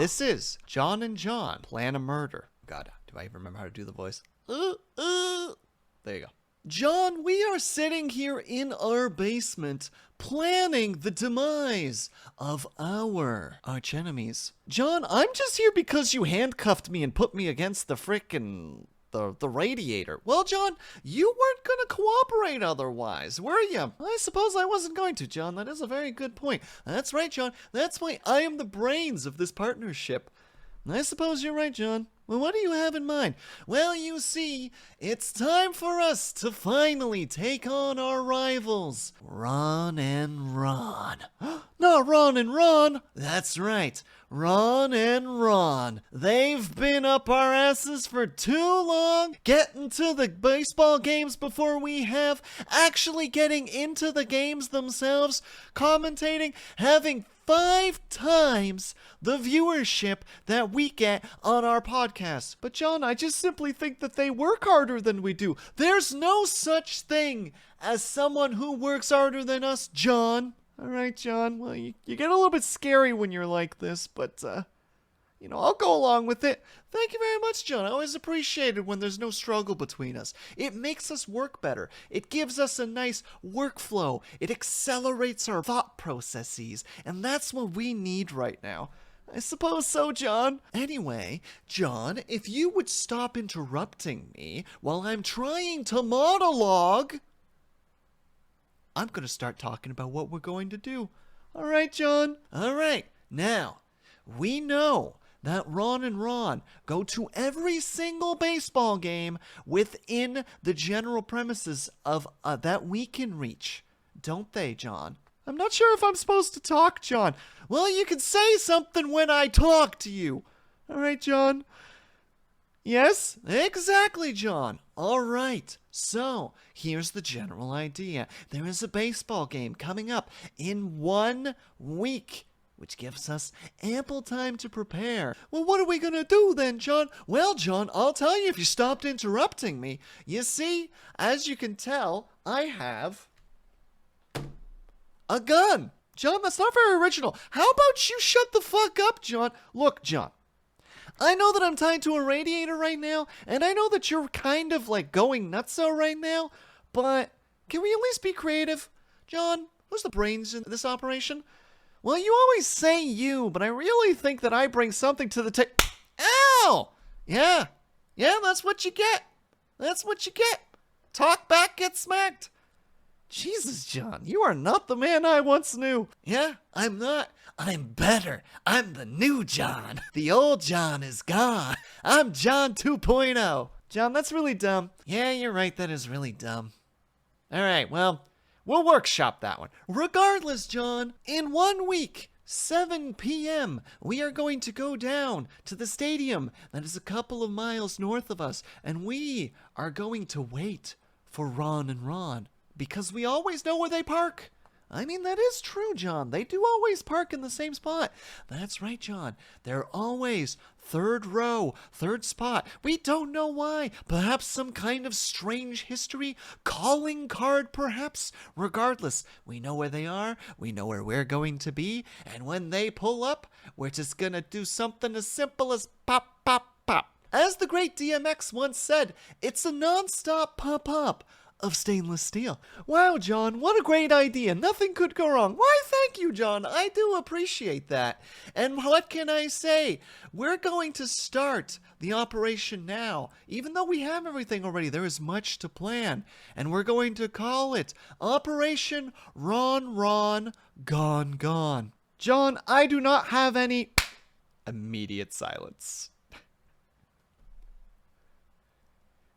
This is John and John plan a murder. God, do I even remember how to do the voice? There you go. John, we are sitting here in our basement planning the demise of our archenemies. John, I'm just here because you handcuffed me and put me against the frickin' the radiator. Well, John, you weren't going to cooperate otherwise, were you? I suppose I wasn't going to, John. That is a very good point. That's right, John. That's why I am the brains of this partnership. I suppose you're right, John. Well, what do you have in mind? Well, you see, it's time for us to finally take on our rivals, Ron and Ron. Not Ron and Ron. That's right, Ron and Ron. They've been up our asses for too long, getting to the baseball games before we have, actually getting into the games themselves, commentating, having 5 times the viewership that we get on our podcast. But John, I just simply think that they work harder than we do. There's no such thing as someone who works harder than us, John. All right, John. Well, you get a little bit scary when you're like this, but I'll go along with it. Thank you very much, John. I always appreciate it when there's no struggle between us. It makes us work better. It gives us a nice workflow. It accelerates our thought processes, and that's what we need right now. I suppose so, John. Anyway, John, if you would stop interrupting me while I'm trying to monologue, I'm going to start talking about what we're going to do. All right, John? All right. Now, we know that Ron and Ron go to every single baseball game within the general premises of that we can reach. Don't they, John? I'm not sure if I'm supposed to talk, John. Well, you can say something when I talk to you. All right, John? Yes, exactly, John. All right. So, here's the general idea. There is a baseball game coming up in 1 week, which gives us ample time to prepare. Well, what are we going to do then, John? Well, John, I'll tell you if you stopped interrupting me. You see, as you can tell, I have a gun. John, that's not very original. How about you shut the fuck up, John? Look, John, I know that I'm tied to a radiator right now, and I know that you're kind of like going nutso right now, but can we at least be creative? John, who's the brains in this operation? Well, you always say you, but I really think that I bring something to the table. Ow! Yeah, that's what you get. That's what you get. Talk back, get smacked. Jesus, John, you are not the man I once knew. Yeah, I'm not. I'm better. I'm the new John. The old John is gone. I'm John 2.0. John, that's really dumb. Yeah, you're right. That is really dumb. All right, well, we'll workshop that one. Regardless, John, in 1 week, 7 p.m., we are going to go down to the stadium that is a couple of miles north of us, and we are going to wait for Ron and Ron, because we always know where they park. I mean, that is true, John. They do always park in the same spot. That's right, John. They're always 3rd row, 3rd spot. We don't know why. Perhaps some kind of strange history? Calling card, perhaps? Regardless, we know where they are. We know where we're going to be. And when they pull up, we're just going to do something as simple as pop, pop, pop. As the great DMX once said, it's a non-stop pop-up of stainless steel. Wow, John, what a great idea. Nothing could go wrong. Why, thank you, John. I do appreciate that. And what can I say? We're going to start the operation now. Even though we have everything already, there is much to plan. And we're going to call it Operation Ron Ron Gone Gone. John, I do not have any... Immediate silence.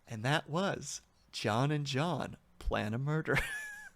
And that was John and John Plan a Murder.